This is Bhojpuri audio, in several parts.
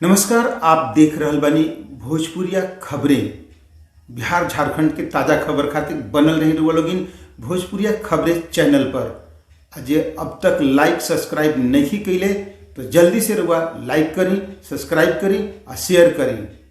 नमस्कार, आप देख रहल बानी भोजपुरिया खबरें। बिहार झारखंड के ताज़ा खबर खातिर बनल रही रुआ लोगिन भोजपुरिया खबरें चैनल पर। अजय अब तक लाइक सब्सक्राइब नहीं कैले तो जल्दी से रुआ लाइक करी, सब्सक्राइब करी और शेयर करी।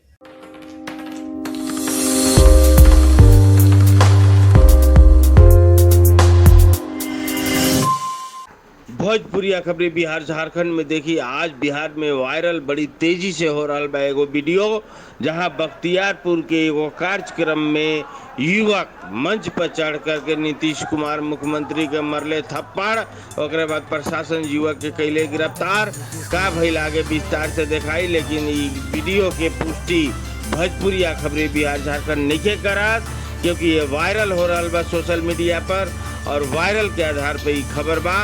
भोजपुरिया खबरें बिहार झारखंड में देखी। आज बिहार में वायरल बड़ी तेजी से हो रहा बा एगो वीडियो, जहां बख्तियारपुर के एगो कार्यक्रम में युवक मंच पर चढ़ करके नीतीश कुमार मुख्यमंत्री के मरले थप्पड़। ओकरे बाद प्रशासन युवक के कैले गिरफ्तार। का भइल आगे विस्तार से दिखाई, लेकिन ई वीडियो के पुष्टि भोजपुरिया खबरें बिहार झारखंड नहीं करत, क्योंकि ये वायरल हो रहा बा सोशल मीडिया पर और वायरल के आधार पर ई खबर बा।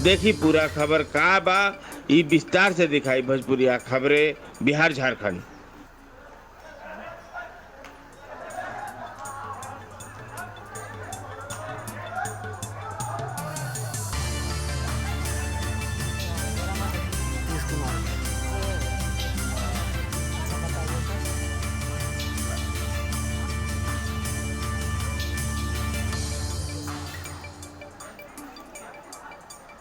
देखी पूरा खबर का बा, ई विस्तार से दिखाई भोजपुरिया खबरें बिहार झारखंड।